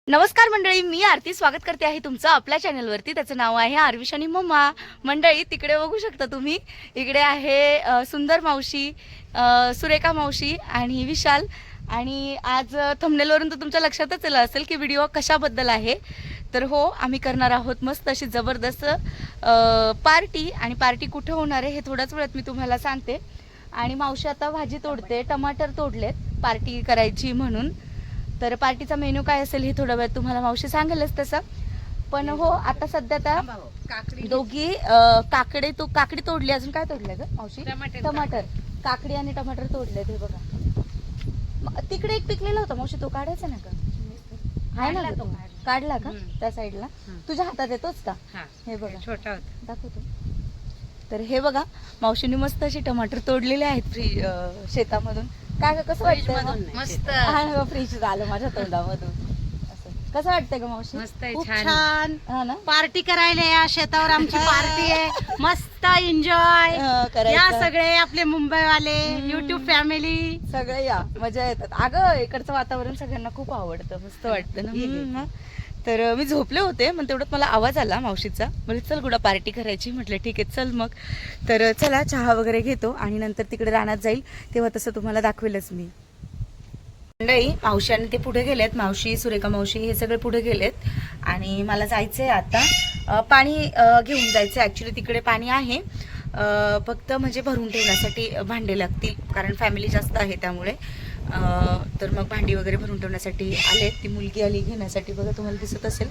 नमस्कार मंडळी, मी आरती स्वागत करते आहे तुमचं आपल्या चॅनलवरती. त्याचं नाव आहे आरविश आणि मम्मा. मंडळी तिकडे बघू शकता तुम्ही, इकडे आहे सुंदर मावशी, सुरेखा मावशी आणि विशाल. आणि आज थंबनेलवरून तर तुमच्या लक्षातच आलं असेल की व्हिडिओ कशाबद्दल आहे. तर हो, आम्ही करणार आहोत मस्त अशी जबरदस्त पार्टी. आणि पार्टी कुठे होणार आहे हे थोड्याच वेळात मी तुम्हाला सांगते. आणि मावशी आता भाजी तोडते, टमाटर तोडलेत पार्टी करायची म्हणून. तर पार्टीचा मेनू काय असेल हे थोडा वेळ तुम्हाला मावशी सांगेलच तसं. पण हो, आता सध्या त्या दोघी काकडी तोडली. अजून काय तोडलंय ग मावशी? टमाटर. काकडी आणि टमाटर तोडले ते बघा. तिकडे एक पिकलेला होता मावशी, तो काढायचा ना का? आहे ना तो? काढला का त्या साईडला? तुझ्या हातात येतोच का? हे बघा, छोटा होता, दाखवतो. तर हे बघा, मावशीने मस्त असे टमाटर तोडलेले आहेत शेतामधून. काय कसं वाटतं? मस्त. फ्रीज झालं माझ्या तोंडामधून. कसं वाटतंय का मावशी? मस्त, छान. ना पार्टी करायला या शेतावर आमची पार्टी आहे. मस्त एन्जॉय या सगळे आपले मुंबईवाले युट्यूब फॅमिली सगळे या, मजा येतात. अगं इकडचं वातावरण सगळ्यांना खूप आवडतं, मस्त वाटतं ना. तर मी झोपले होते, मग तेवढ्यात मला आवाज आला मावशीचा. म्हणजे चल गुडा पार्टी करायची. म्हटलं ठीक आहे चल मग. तर चला चहा वगैरे घेतो आणि नंतर तिकडे रानात जाईल, तेव्हा तसं तुम्हाला दाखवेलच मी. मंडळी, मावशी आणि ते पुढे गेलेत, मावशी सुरेखा मावशी हे सगळे पुढे गेलेत. आणि मला जायचंय आता पाणी घेऊन जायचं. ॲक्च्युली तिकडे पाणी आहे, फक्त म्हणजे भरून ठेवण्यासाठी भांडे लागतील, कारण फॅमिली जास्त आहे त्यामुळे. तर मग भांडी वगैरे भरून ठेवण्यासाठी आले. ती मुलगी आली घेण्यासाठी, बघा तुम्हाला दिसत असेल.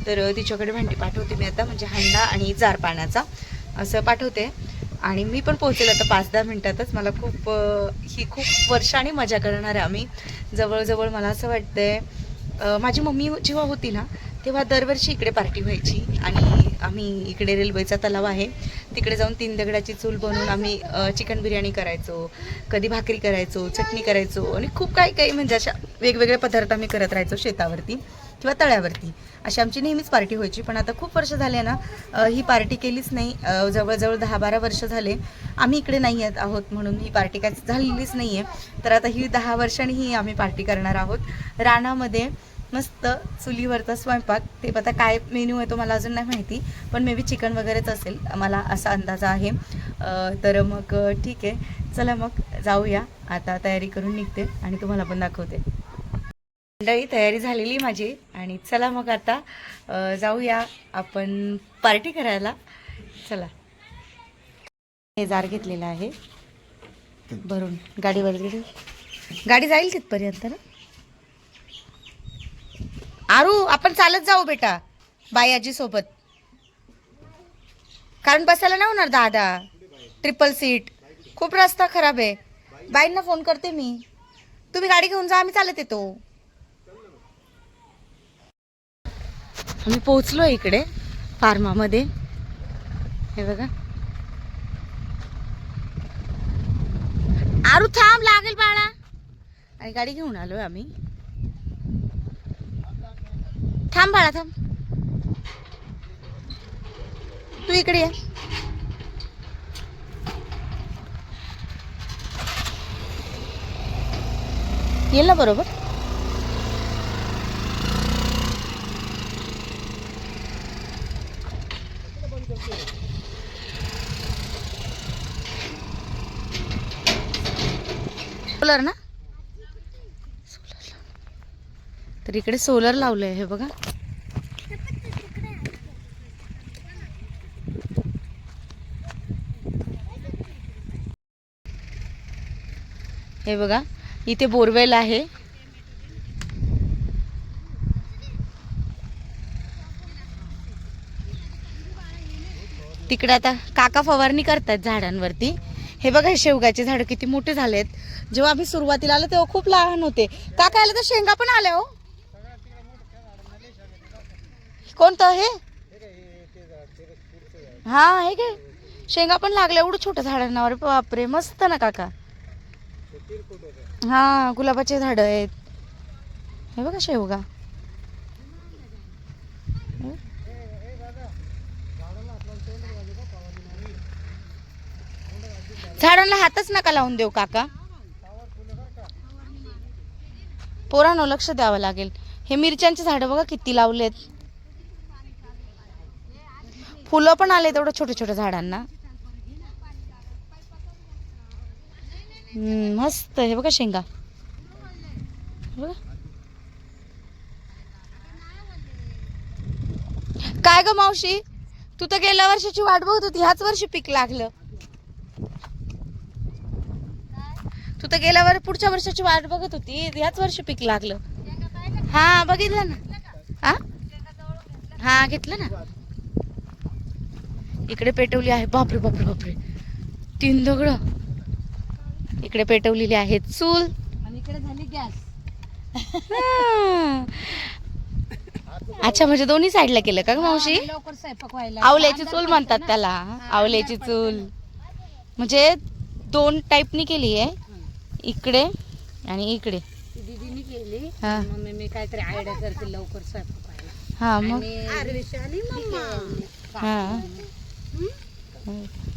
तर तिच्याकडे भांडी पाठवते मी आता, म्हणजे हांडा आणि जार पाण्याचा असं पाठवते. आणि मी पण पोहोचेल आता 5-10 मिनिटातच. मला खूप वर्षांनी मजा करणार आहे आम्ही. जवळजवळ मला असं वाटतंय, माझी मम्मी जेव्हा होती ना तेव्हा दरवर्षी इकडे पार्टी व्हायची. आणि आम्ही इकडे रेल्वेचा तलाव आहे, तिकडे जाऊन 3 दगडाची चूल बनवून आम्ही चिकन बिर्याणी करायचो, कधी भाकरी करायचो, चटणी करायचो आणि खूप काही म्हणजे अशा वेगवेगळे पदार्थ आम्ही करत राहायचो शेतावरती किंवा तळ्यावरती. अशी आमची नेहमीच पार्टी व्हायची. पण आता खूप वर्ष झाले ना ही पार्टी केलीच नाही. जवळजवळ 10-12 वर्ष झाले आम्ही इकडे नाही आहोत, म्हणून ही पार्टी काय झालेलीच नाही आहे. तर आता ही 10 वर्षांनी ही आम्ही पार्टी करणार आहोत रानामध्ये. मस्त चुलीवरचा स्वयंपाक. ते आता काय मेन्यू आहे तो मला अजून नाही माहिती, पण मे बी चिकन वगैरेच असेल, मला असा अंदाज आहे. तर मग ठीक आहे, चला मग जाऊया. आता तयारी करून निघते आणि तुम्हाला पण दाखवते. मंडळी, तयारी झालेली माझी आणि चला मग आता जाऊया आपण पार्टी करायला. चला. हे जार घेतलेलं आहे भरून गाडीवर. गाडी जाईल तिथपर्यंत ना. आरू, आपण चालत जाऊ बेटा बायाजी सोबत, कारण बसायला नाही होणार दादा. ट्रिपल सीट, खूप रस्ता खराब आहे. बाईंना फोन करते मी, तुम्ही गाडी घेऊन जा, आम्ही चालत येतो. आम्ही पोहोचलो इकडे फार्मामध्ये. हे बघा. आरू थांब, लागेल बाळा. आणि गाडी घेऊन आलोय आम्ही. थांब बाळा, थांब. तू इकडे ये. येईल ना बरोबर? सोलर ना? तर इकडे सोलर लावलंय, हे बघा. हे बघा, इथे बोरवेल आहे. तिकडे आता काका फवारणी करतात झाडांवरती. हे बघा, हे शेवगाचे झाड किती मोठे झालेत. जेव्हा आम्ही सुरुवातीला आलो तेव्हा खूप लहान होते. काका आले तर शेंगा पण आल्या हो. कोणतं हे? हा, हे काय शेंगा पण लागल्या एवढं छोटं झाडांना. अरे बापरे, मस्त ना काका. हा, गुलाबाचे झाड आहेत. हे बघा शेवगा. झाडांना हातच नका लावून देऊ काका. पोरांनो लक्ष द्यावं लागेल. हे मिरच्यांची झाडं बघा किती लावलेत. फुलं पण आले तेवढं छोट्या छोट्या झाडांना. मस्त. हे बघा शेंगा बघा. काय ग मावशी, तू तर गेल्या वर्षाची वाट बघत होती, ह्याच वर्षी पीक लागलं. तू तर गेल्या पुढच्या वर्षाची वाट बघत होती, ह्याच वर्षी पीक लागलं. हा बघितलं ना. हा घेतलं ना. इकडे पेटवली आहे. बापरे बापरे बापरे, 3 दगड इकडे पेटवलेली आहेत. चूल आणि इकडे झाली गॅस. अच्छा, म्हणजे दोन्ही साईडला केलं का ग मावशी? लवकर स्वयंपाक व्हायला. आवल्याची चूल म्हणतात त्याला. आवल्याची चूल म्हणजे 2 टाईपनी केली आहे, इकडे आणि इकडे. दीदीने केली. हा. मम्मी मी काहीतरी आयडिया करते लवकर स्वयंपाक व्हायला. हा मग आणि हा.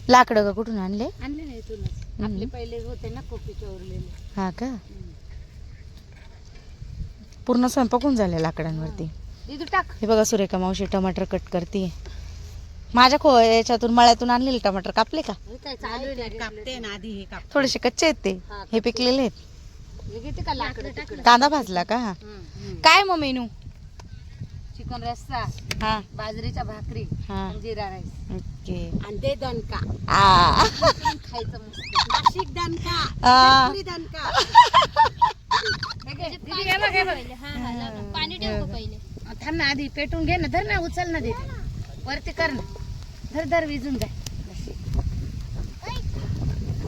लाकडं का कुठून आणले? आणले नाही तुलाच. आपले पहिले होते ना कोपीचे उरलेले. हा का? पूर्ण स्वयंपाक होऊन झाले लाकडांवरती. दीदू टाक. हे बघा सुरेखा मावशी टमाटर कट करते. माझ्या याच्यातून मळ्यातून आणलेले टमाटर कापले का? हे काय चालू आहे? कापते ना आधी. हे काप. थोडेसे कच्चे आहेत ते, हे पिकलेले आहेत. हे घेते का लाकडं तिकडं? कांदा भाजला का? काय मग मेनू? चिकन रस्सा, हा बाजरीच्या भाकरी, हा. जिरा राईस. ओके. आणि ते दणका खायचं मस्त. नाशिक दणका, नागपुरी दणका. पाणी ठेव पहिले. थांब ना, आधी पेटून घे ना. धर ना, उचल ना दीदी. वरती कर ना. धर धर, विजून जाय.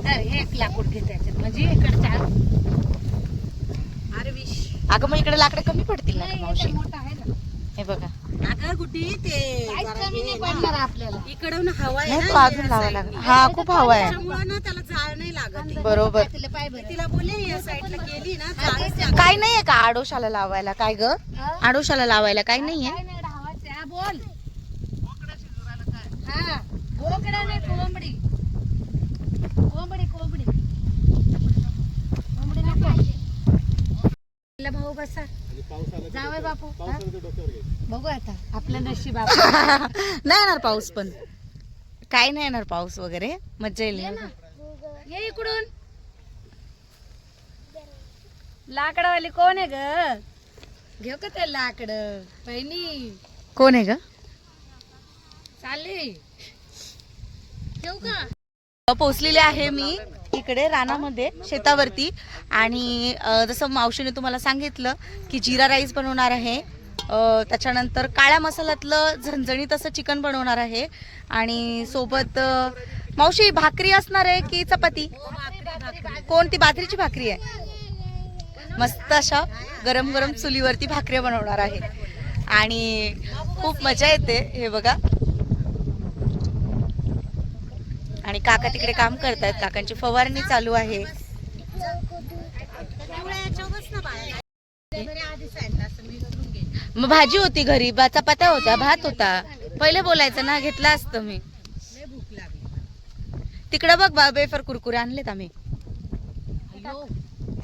धर, हे एक लाकूड घे त्याच्यात, म्हणजे इकडच्या. अरे विश. अगं मग इकडे लाकडं कमी पडतील ना ग मावशी? मोठा आहे ना. हे बघा. अगं गुड्डी, ते कमी नाही पडणार आपल्याला. इकडून हवा आहे नाही ना, तो अजून लावा लागेल. हा खूप हवा आहे. त्यामुळे ना त्याला जाळ नाही लागत. बरोबर. तिला बोलले या साईडला केली ना, जाळच लागत. काय नाहीये का आडोशाला लावायला? काय ग आडोशाला लावायला काय नाहीये? काय नाही धावायचं. हा, बोल. हा, बोकडा नाही, कोंबडी. कोंबडी कोंबडी कोंबडी नको. भाऊ बसा. जावय बापू. हा? बघू आता आपलं नशीब. नाही येणार पाऊस, पण काय नाही येणार पाऊस वगैरे. मज्जा येईल. ये इकडून. लाकडावाली कोण आहे ग? घेऊ का ते लाकड? पहिली कोण आहे ग? चालली. ठेवू का? पोचलेले आहे मी इकडे रानामध्ये, शेतावरती. आणि जसं मावशीने तुम्हाला सांगितलं की जिरा राईस बनवणार आहे, त्याच्यानंतर काळ्या मसाल्यातलं झणझणीत असं चिकन बनवणार आहे. आणि सोबत मावशी भाकरी असणार आहे की चपाती? कोणती? बाजरीची भाकरी आहे. मस्त अशा गरम गरम चुलीवरती भाकरी बनवणार आहे आणि खूप मजा येते. हे बघा. आणि काका तिकडे काम करतायत, काकांची फवारणी चालू आहे. मग भाजी होती घरी, चपात्या होत्या, भात होता. पहिले बोलायचं ना, घेतला असतं मी. तिकडं बघ बेफर कुरकुरे आणलेत आम्ही.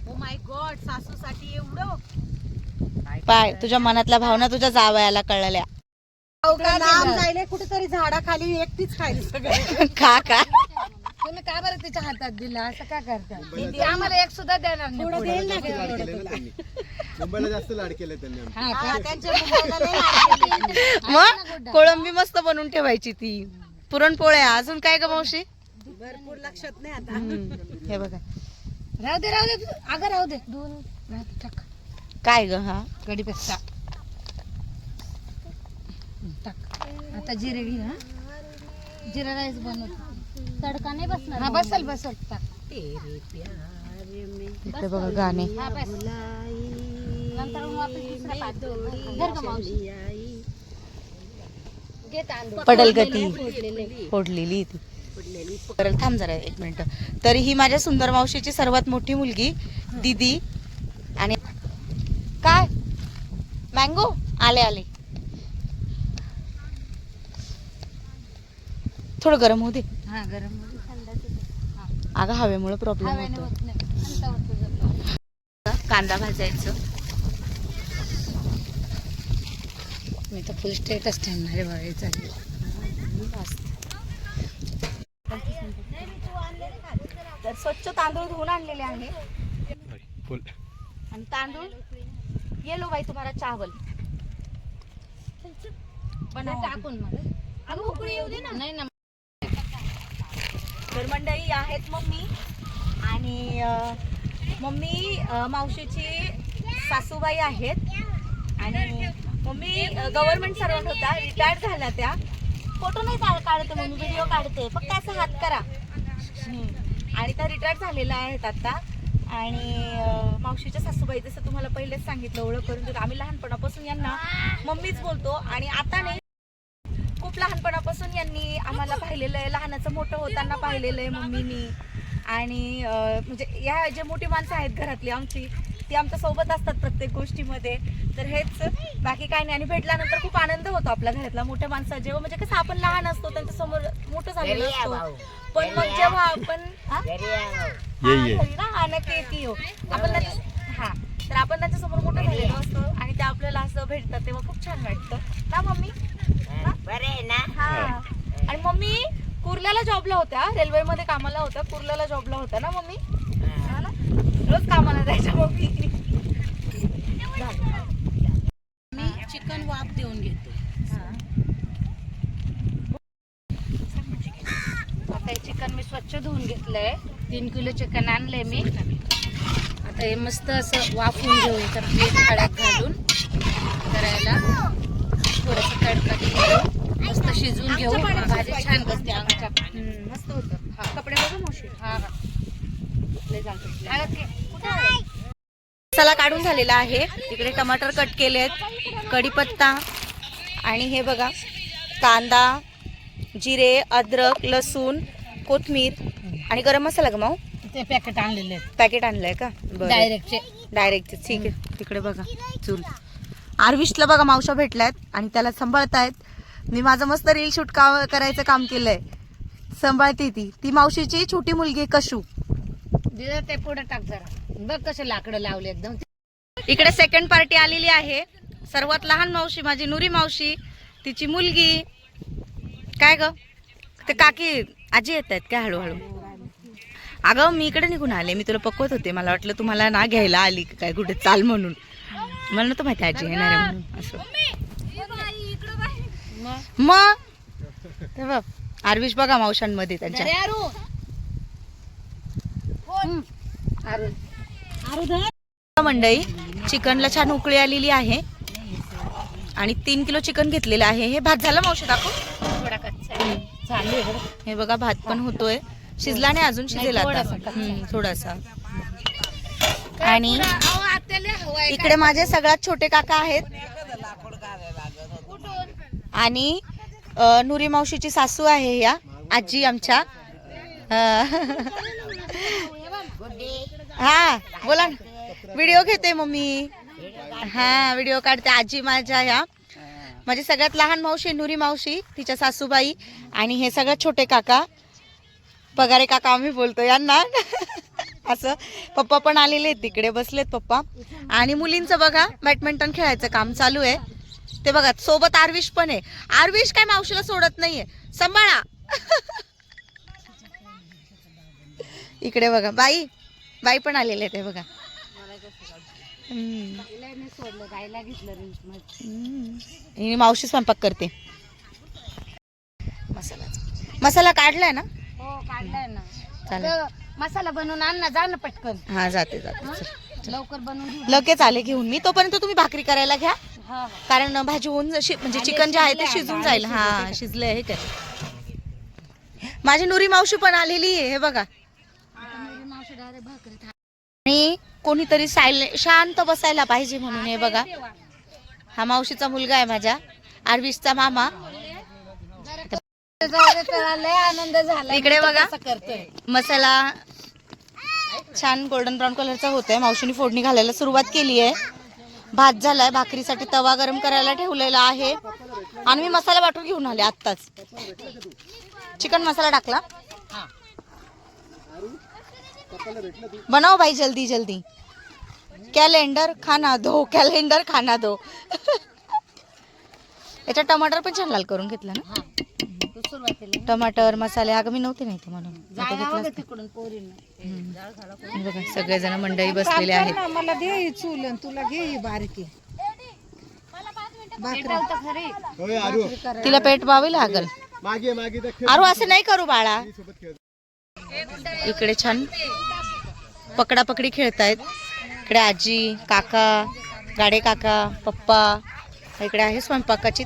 ओ माय गॉड, सासूसाठी एवढं. पाय तुझ्या मनातल्या भावना तुझ्या जावयाला कळल्या. लांब जायला कुठेतरी झाडाखाली एकटीच खायला सगळं. खा का? तुम्ही का बरं तिच्या हातात दिला? असं का करता? आम्हाला एक सुद्धा देणार नाही. मुंबईला जास्त लाड केले त्यांनी. मग कोळंबी मस्त बनवून ठेवायची ती. पुरणपोळ्या अजून काय ग मावशी? भरपूर लक्षात नाही आता. हे बघा. राहू दे राहू दे. अगं राहू दे. दोन टाक. काय ग? हा कढीपत्ता टाक. आता जिरे घे. हा, जिरा राईस बनव. तडका नाही बसणार. हा, बसल बसल. टाक. इकडे बघा गाणे. हा, बस. नंतर मग वापस दुसरा पात. धर गं मावशी. घे तांदूळ. पडल गती फोडलेली ती. करेल. थांब जरा 1 मिनिट. तरी ही माझ्या सुंदर मावशीची सर्वात मोठी मुलगी दीदी. आणि काय मँगो आले आले. थोडं गरम होऊ दे. हा, गरम. अगं हवेमुळे प्रॉब्लेम हवेने होतो. होत नाही. अंतावर तुझं. कांदा भाजायचं. मी तर फुल स्टेटस ठेवणार आहे बघा चालेल. तर स्वच्छ तांदूळ धुवून आणलेले आहे फुल आणि तांदूळ ये लो बाई तुम्हाला चावल टाकून मग अगं उकळी येऊ दे ना. नाही ना तर मंडळी आहेत मम्मी आणि मम्मी मावशीची सासूबाई आहेत आणि मम्मी गव्हर्नमेंट सर्वंट होता, रिटायर्ड झाल्या त्या. फोटो नाही काढते मम्मी, व्हिडिओ काढते फक्त असं हात करा. आणि त्या रिटायर्ड झालेल्या आहेत आता. आणि मावशीच्या सासूबाई जसं तुम्हाला पहिलेच सांगितलं ओळख करून देतो, आम्ही लहानपणापासून यांना मम्मीच बोलतो आणि आता नाही खूप लहानपणापासून यांनी आम्हाला पाहिलेलं आहे, लहानाचं मोठं होताना पाहिलेलं आहे मम्मीनी. आणि म्हणजे या जे मोठी माणसं आहेत घरातली आमची ती आमच्या सोबत असतात प्रत्येक गोष्टीमध्ये. तर हेच, बाकी काय नाही. आणि भेटल्यानंतर खूप आनंद होतो आपल्या घरातला मोठ्या माणसा जेव्हा म्हणजे कसं आपण लहान असतो त्यांच्या समोर मोठं झालेलं असतो, पण मग जेव्हा आपण नक्की आपण तर आपण त्यांच्या समोर मोठं झालेलो असतो आणि ते आपल्याला असं भेटतात तेव्हा खूप छान वाटतं ना मम्मी. हा आणि मम्मी कुर्ल्याला जॉबला होत्या, रेल्वेमध्ये कामाला होत्या, कुर्ल्याला जॉबला होत्या ना मम्मी. हा ना, रोज कामाला जायच्या मम्मी. मी चिकन वाफ देऊन घेते. आता हे चिकन मी स्वच्छ धुवून घेतलंय. 3 किलो चिकन आणलंय मी. आता हे मस्त असं वाफून घेऊ एका प्लेट हळद घालून करायला. थोडंसं तडका देऊन मस्त शिजवून घेऊ. भाजी छान बसते आमच्या. मस्त होतं. हा कपडे बघू मावशी. हा हळद घे. मसाला काढून झालेला आहे. इकडे टमाटर कट केलेत, कढीपत्ता आणि हे बघा कांदा, जिरे, अद्रक, लसूण, कोथिंबीर आणि गरम मसाला ग माऊ. ते पॅकेट आणलेले पॅकेट आणलंय का? डायरेक्ट ठीक आहे. तिकडे बघा चूल. आरविशला बघा मावशा भेटल्यात आणि त्याला सांभाळतायत. मी माझं मस्त रील शूट करायचं काम केलंय. सांभाळते ती मावशीची छोटी मुलगी कशू. ते पुढे टाक जरा. बघ कसे लाकडं लावले एकदम. इकडे सेकंड पार्टी आलेली आहे. सर्वात लहान मावशी माझी नुरी मावशी, तिची मुलगी. काय ग ते काकी आजी येत आहेत काय हळूहळू. अगं मी इकडे निघून आले, मी तुला पकवत होते. मला वाटलं तुम्हाला ना घ्यायला आली काय कुठे चाल म्हणून. मला नव्हतं माहिती आजी येणार आहे म्हणून. असं मग ते बघ आरविश बघा मावशांमध्ये त्यांच्या. मंडई चिकनला छान उकळी आलेली आहे आणि 3 किलो चिकन घेतलेलं आहे. हे भात झाला मावशी दाखव. थोडा कच्चा चालू आहे. हे बघा भात पण होतोय, शिजला नाही अजून, शिजेल आता थोडासा. आणि इकडे माझे सगळ्यात छोटे काका आहेत आणि नुरी मावशीची सासू आहे या आजी आमच्या. हा बोला ना. व्हिडिओ घेते मम्मी. हा व्हिडिओ काढते. आजी माझ्या या माझी सगळ्यात लहान मावशी नुरी मावशी, तिच्या सासूबाई आणि हे सगळ्यात छोटे काका पगारे काका आम्ही बोलतो यांना. असं पप्पा पण आलेले आहेत, तिकडे बसलेत पप्पा. आणि मुलींचं बघा बॅडमिंटन खेळायचं काम चालू आहे. ते बघा सोबत आरविश पण आहे. आरविश काय मावशीला सोडत नाहीये, सांभाळा. इकडे बघा बाई पण आलेले ते बघा. मावशी स्वयंपाक करते. मसाला काढलाय ना? हो काढलाय ना. चालेल. मसाला बनवून आण ना, जा ना पटकन. हा जाते लवकर बनवून घेऊ. लगेच आले घेऊन मी. तोपर्यंत तुम्ही भाकरी करायला घ्या, कारण भाजी होऊन म्हणजे चिकन जे आहे ते शिजून जाईल. हा शिजले आहे काय. माझी नुरी मावशी पण आलेली आहे हे बघा. आणि कोणीतरी शांत बसायला पाहिजे म्हणून हे बघा. हा मावशीचा मुलगा आहे माझ्या, आरविशचा मामा. आनंद झाला. इकडे बघा करतोय मसाला छान गोल्डन ब्राऊन कलरचा होतोय. मावशीने फोडणी घालायला सुरुवात केली आहे. भात झालाय, भाकरीसाठी तवा गरम करायला ठेवलेला आहे आणि मी मसाला वाटून घेऊन आले आत्ताच. चिकन मसाला टाकला. बनाओ भाई जल्दी जल्दी. कैलेंडर खाना दो. याच्यात टमाटर पण छान लाल करून घेतला ना. हा तू सुरुवातीला टमाटर मसाले अगं मी नव्हते नाही म्हणून आता जागा घेतलं बघा असतं. तिकडून पोरींना. हे बघा सगळेजण मंडळी बसलेले आहेत. मला दे ही चूल आणि तुला घे ही बारकी. पेटवतं खरे. तिला पेट पाहावी लागल. अरे असं नाही करू बाळा. इकडे छान पकडा पकडी खेळतायत. इकडे आजी काका गाडे काका पप्पा. इकडे आहे स्वयंपाकाची.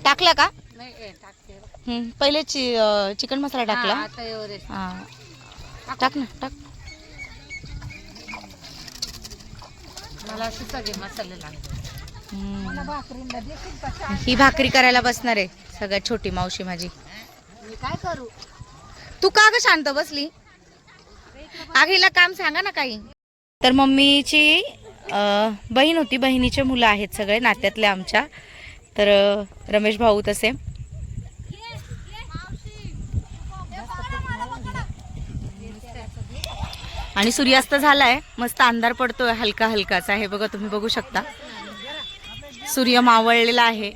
टाकला का नाही टाकते पहिले चिकन मसाला टाकला. आता एवढेच. हा टाक ना टाक. मला असे सगळे मसाले लागले. ही भाकरी करायला बसणार आहे सगळ्यात छोटी मावशी माझी. मी काय करू. तू का ग शांत बसली. आगीला काम सांगा ना काही. तर मम्मीची बहीण होती. बहिणीचे मुलं आहेत सगळे नात्यातले आमच्या. तर रमेश भाऊ तसे. आणि सूर्यास्त झालाय. मस्त अंधार पडतोय हलका हलकाचा आहे बघा तुम्ही बघू शकता. सूर्य मावळलेला आहे.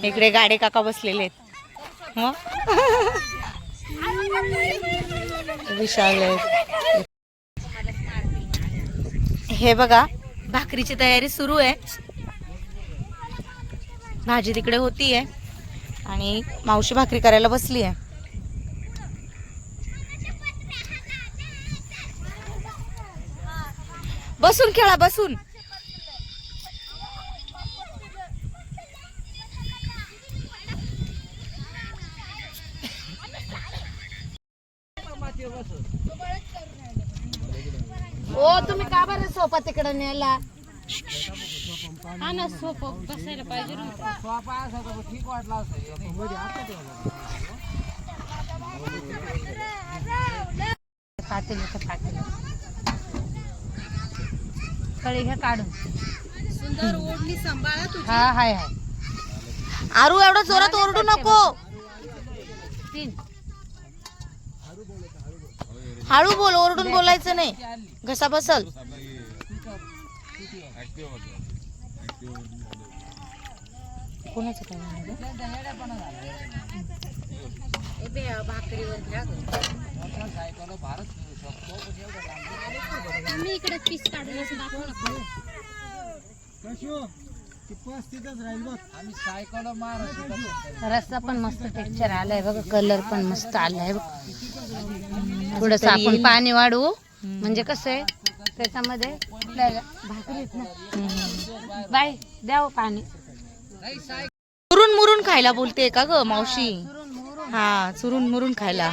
इकडे गाडे काका बसलेले आहेत. विशाल आहेत. हे बघा भाकरीची तयारी सुरू आहे. भाजी तिकडे होतीये आणि मावशी भाकरी करायला बसली आहे. बसून खेळा बसून. ओ तुम्ही का बरं सोफा तिकडे नेला. हा ना सोफा बसायला पाहिजे कळी घ्या काढून. सुंदर ओढणी सांभाळा तुझी. हा हाय हाय. आरू एवढं जोरात ओरडू नको. 3 हळू बोल. ओरडून बोलायचं नाही घसा बसल. कोणाचं काय भाकरीवर घ्या आम्ही इकडे पीस काढून असं दाखवू नका. रस्ता पण मस्त टेक्स्चर आलाय बघा. कलर पण मस्त आलाय बघ. थोडस आपण पाणी वाढवू म्हणजे कसं आहे त्याच्यामध्ये आपल्याला भाकरी येत ना. बाय द्यावं पाणी. चुरून मुरून खायला बोलते का ग मावशी. हा चुरून मुरून खायला.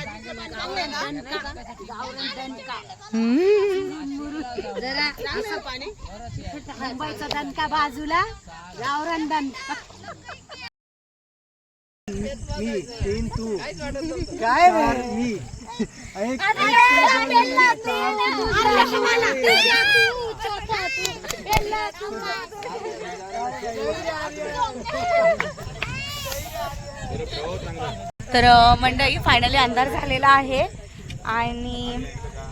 जरा असं पाणी. मुंबईचा दणका बाजूला गावरान दणका. काय मी तर मंडळी फायनली अंधार झालेला आहे आणि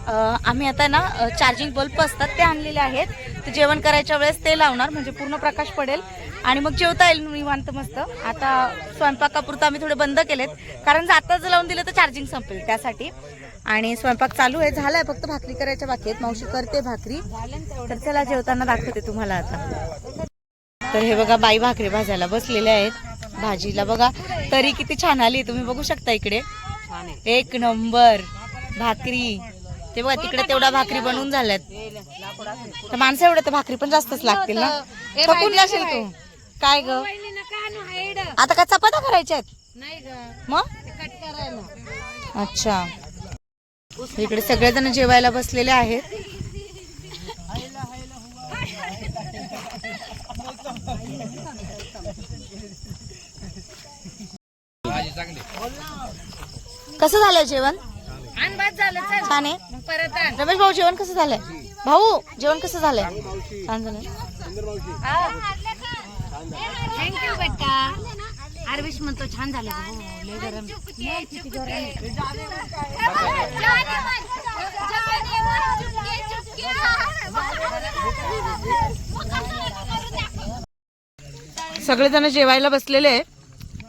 आम्ही आता ना चार्जिंग बल्ब असतात ते आणलेले आहेत. ते जेवण करायच्या वेळेस ते लावणार म्हणजे पूर्ण प्रकाश पडेल आणि मग जेवता येईल निवांत मस्त. आता स्वयंपाकापुरतं आम्ही थोडे बंद केलेत कारण आताच लावून दिलं तर चार्जिंग संपेल त्यासाठी. आणि स्वयंपाक चालू आहे. झालाय फक्त भाकरी करायच्या बाकी आहेत. मावशी करते भाकरी. तर चला जेवताना दाखवते तुम्हाला आता. तर हे बघा बाई भाकरी भाजायला बसलेल्या आहेत. भाजीला बघा तरी किती छान आली तुम्ही बघू शकता. इकडे एक नंबर भाकरी. ते बघा तिकडे तेवढा भाकरी बनवून झाल्यात. तर माणसं एवढं तर भाकरी पण जास्तच लागतील ना. थकून जाशील तू. काय ग आता काय चपात्या करायच्यात नाही ग मग. कट करायला. अच्छा इकडे सगळेजण जेवायला बसलेले आहेत. कसं झालंय जेवण. अनबाद झालं चल छान आहे. मग परत आण. रमेश भाऊ जेवण कसं झालंय. भाऊ जेवण कसं झालंय. छान झालंय. थँक्यू बेटा. आरविश म्हणतो छान झालं. लय गरम. किती गरम. सगळेजण जेवायला बसलेले आहे.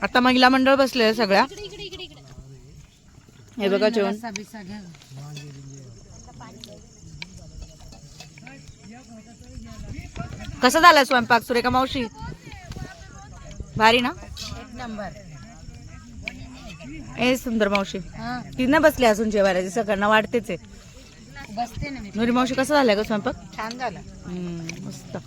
आता महिला मंडळ बसलेले आहे सगळ्या. हे बघा जेवण. रस्सा बिस्सा घ्या. कसा झाला स्वयंपाक सुरेखा मावशी? भारी ना? एक नंबर. ए सुंदर मावशी हा ती नाही बसली अजून जेवायला, सगळ्यांना वाटतेच आहे. बसते ना मी. नुरी मावशी कसा झाला ग स्वयंपाक? छान झालं. मस्त.